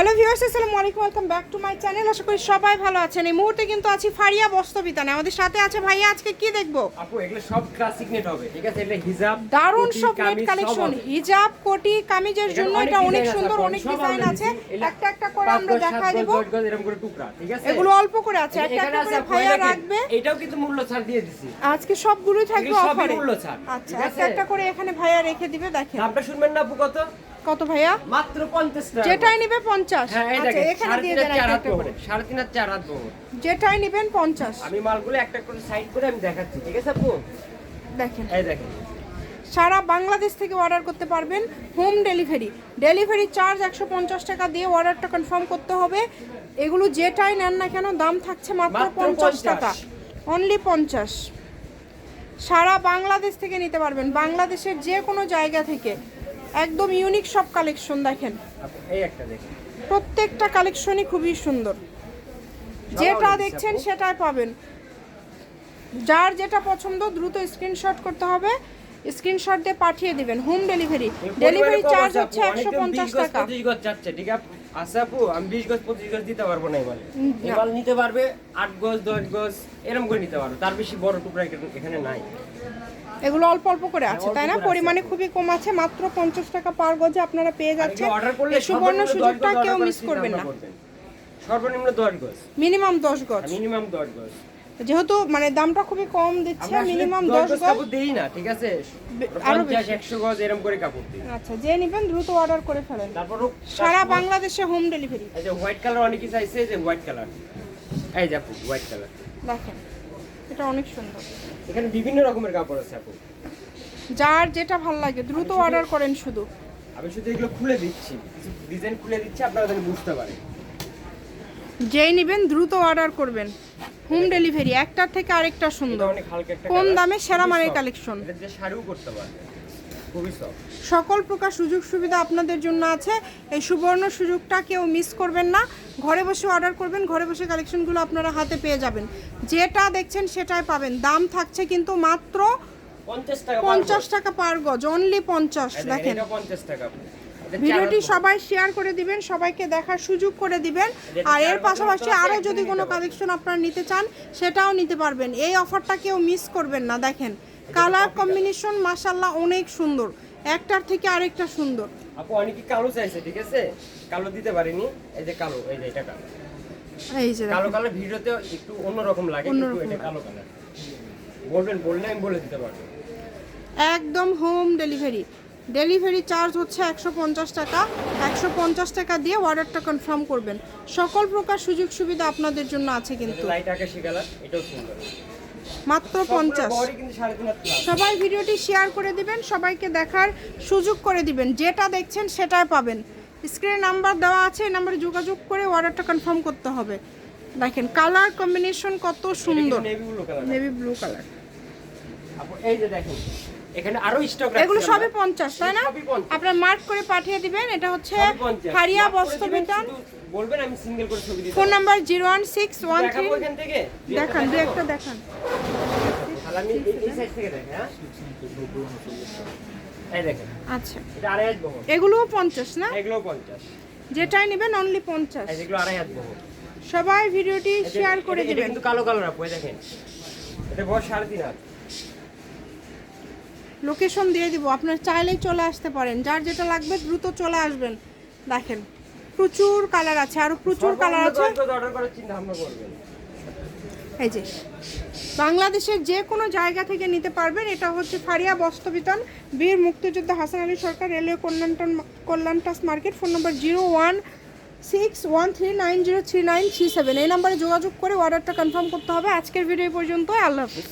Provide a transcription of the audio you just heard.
Hello viewers, আসসালামু আলাইকুম, welcome back to my channel. আশা করি সবাই ভালো আছেন। এই মুহূর্তে কিন্তু আছি ফারিয়া বস্ত্রবিতানে। আমাদের সাথে আছে ভাইয়া। আজকে কি দেখবো আপু? এগুলো সব ক্লাসিক নেট হবে, ঠিক আছে? এটা হিজাব, দারুণ কোটি, সব নেট কামিজ কালেকশন, সব হবে। হিজাব, কোটি, কামিজের জন্য এখানে এটা অনেক ডিজাইন সুন্দর, আছে, অনেক সব ডিজাইন আমরা আছে। দিছি। এটা একটা একটা করে 5 আমরা গজ, 7 দেখাই গজ, দেব। 10 গজ এরকম করে টুকরা, ঠিক আছে? এগুলো অল্প করে আছে, একটা এখানে একটা আছে করে আপু, ভাইয়া দেখেন, রাখবে। এটাও কিন্তু মূল্য ছাড় দিয়ে দিছি। আজকে সবগুলোই থাকবে এগুলো সবই অফারে। মূল্য ছাড়, আচ্ছা, ঠিক আছে? একটা একটা করে এখানে ভাইয়া রেখে দিবে। দেখেন দামটা শুনবেন না আপু? কত কত ভাইয়া? মাত্র 50 টাকা। যেটাই নিবে 50। হ্যাঁ, এই আচ্ছা, দেখেন, এখানে দিয়ে 3.5 দেন একটা হাত একটা করে। বহর, 3.5 4 হাত বহর। যেটাই নেবেন 50। আমি মালগুলো একটা করে সাইড করে আমি দেখাচ্ছি, ঠিক আছে আপু? দেখেন, এই দেখেন, সারা বাংলাদেশ থেকে অর্ডার করতে পারবেন। হোম ডেলিভারি, ডেলিভারি চার্জ 150 টাকা দিয়ে অর্ডারটা কনফার্ম করতে হবে। এগুলো যেটাই নেন না কেন দাম থাকছে মাত্র মাত্র 50 50 টাকা, অনলি 50। সারা বাংলাদেশ থেকে নিতে পারবেন, বাংলাদেশের যে কোনো জায়গা থেকে। একদম ইউনিক সব কালেকশন। দেখেন, আপু এই একটা দেখেন, প্রত্যেকটা কালেকশনই খুবই সুন্দর। যেটা দেখছেন সেটাই পাবেন। যার যেটা পছন্দ দ্রুত স্ক্রিনশট করতে হবে, স্ক্রিনশট দিয়ে পাঠিয়ে দিবেন। হোম ডেলিভারি, ডেলিভারি চার্জ হচ্ছে 150 টাকা। 25 গজ যাচ্ছে, ঠিক আছে? আচ্ছা আপু, আমি 20 গজ 25 গজ দিতে পারবো না। এবার নিতে পারবে 8 গজ 10 গজ এরকম করে নিতে পারবে, তার বেশি বড় টুকরা এখানে নাই। এগুলো অল্প অল্প করে আছে, তাই না? পরিমাণে খুবই কম আছে। মাত্র 50 টাকা পার গজে আপনারা পেয়ে যাচ্ছেন। অর্ডার করলে এই সুবর্ণ সুযোগটা কেউ মিস করবেন না। সর্বনিম্ন 10 গজ, মিনিমাম 10 গজ। মিনিমাম 10 গজ। যেহেতু মানে দামটা খুবই কম দিচ্ছে, মিনিমাম 10 গজ। কাপড় দেই না, ঠিক আছে? আরো 50 100 গজ এরকম করে কাপড় দিই। আচ্ছা, যে নেবেন দ্রুত অর্ডার করে ফেলেন। তারপর সারা বাংলাদেশে হোম ডেলিভারি। এই যে হোয়াইট কালার অনেকেই চাইছে, যে হোয়াইট কালার, এই যে আপু হোয়াইট কালার দেখেন, এটা অনেক সুন্দর। এখানে বিভিন্ন রকমের কাপড় আছে আপু। যার যেটা ভালো লাগে দ্রুত অর্ডার করেন। শুধু আমি শুধু এগুলো খুলে দিচ্ছি, কিছু ডিজাইন খুলে দিচ্ছি, আপনারা যেন বুঝতে পারেন। যেই নেবেন দ্রুত অর্ডার করবেন। হোম ডেলিভারি, একটার থেকে আরেকটা সুন্দর, অনেক হালকা একটা কম কালার, দামে সেরা খুবই মানের soft। কালেকশন। এটা দিয়ে শাড়িও করতে পারবে, খুবই সফট। সকল প্রকার সুযোগ সুবিধা আপনাদের জন্য আছে। এই সুবর্ণ সুযোগটা কেউ মিস করবেন না। ঘরে বসে অর্ডার করবেন, ঘরে বসে কালেকশনগুলো আপনারা হাতে পেয়ে যাবেন। যেটা দেখছেন সেটাই পাবেন। দাম থাকছে কিন্তু মাত্র 50 টাকা পার গজ, অনলি 50। দেখেন, এটা 50 টাকা। ভিডিওটি সবাই শেয়ার করে দিবেন, সবাইকে দেখার সুযোগ করে দিবেন। আর এর পাশাপাশি আরও যদি কোনো কালেকশন আপনারা নিতে চান সেটাও নিতে পারবেন। এই অফারটা কেউ মিস করবেন না। দেখেন, কালার কম্বিনেশন মাশাআল্লাহ অনেক সুন্দর, একটার থেকে আরেকটা সুন্দর। আপু অনেকে কালো চাইছে, ঠিক আছে? কালো দিতে পারিনি, এই যে কালো, এই যে এটা কালো। এই যে কালো দেখেন, কালার ভিডিওতে একটু অন্যরকম লাগে, কিন্তু এটা কালো কালার। বলবেন, বললে আমি বলে দিতে পারবো। একদম হোম ডেলিভারি, ডেলিভারি চার্জ হচ্ছে 150 টাকা। 150 টাকা দিয়ে অর্ডারটা কনফার্ম করবেন। সকল প্রকার সুযোগ সুবিধা আপনাদের জন্য আছে কিন্তু। লাইট আকাশি কালার, এটাও সুন্দর, মাত্র 50। বডি কিন্তু 3.5 হাত প্লাস। সবাই ভিডিওটি শেয়ার করে দিবেন, সবাইকে দেখার সুযোগ করে দিবেন। যেটা দেখছেন সেটাই পাবেন। স্ক্রিনে নাম্বার দেওয়া আছে, এই নাম্বারে যোগাযোগ করে অর্ডারটা কনফার্ম করতে হবে। দেখেন, কালার কম্বিনেশন কত সুন্দর, navy blue colour. Navy blue colour. আপু এই যে দেখেন, এখানে আরো স্টক আছে। এগুলো সবই 50, তাই না? সবই 50। আপনারা মার্ক করে পাঠিয়ে দিবেন। এটা হচ্ছে সবই 50 ফারিয়া মার্ক করে বস্ত্রবিতান। দিবেন, শুধু বলবেন আমি সিঙ্গেল করে ছবি দিতে ফোন পারবো। নাম্বার 01613। দেখাবো এখান থেকে? দেখান, দু একটা দেখান। তাহলে আমি এই সাইড থেকে দেখি। হ্যাঁ, এই দেখেন, আচ্ছা, এটা 2.5 হাত বহর। এগুলোও 50 না? এগুলো 50। যেটাই নেবেন অনলি 50। এই যেগুলো 2.5 হাত বহর। সবাই ভিডিওটি শেয়ার করে এটা দিবেন। কিন্তু কালো কালার আপু, এই দেখেন, এটা বড় 3.5 হাত। লোকেশন দিয়ে দিব, আপনার চাইলেই চলে আসতে পারেন। যার যেটা লাগবে দ্রুত চলে আসবেন। দেখেন, প্রচুর কালার আছে, আরো প্রচুর কালার আছে। অর্ডার করার চিন্তা ভাবনা করবেন। এই যে বাংলাদেশের যে কোনো জায়গা থেকে নিতে পারবেন। এটা হচ্ছে ফারিয়া বস্ত্রবিতান, বীর মুক্তিযোদ্ধা হাসান আলী সরকার, রেলওয়ে কল্যাণটাস মার্কেট। ফোন নম্বর 01613903937। এই নাম্বারে যোগাযোগ করে অর্ডারটা কনফার্ম করতে হবে। আজকের ভিডিও পর্যন্ত, আল্লাহ হাফিজ।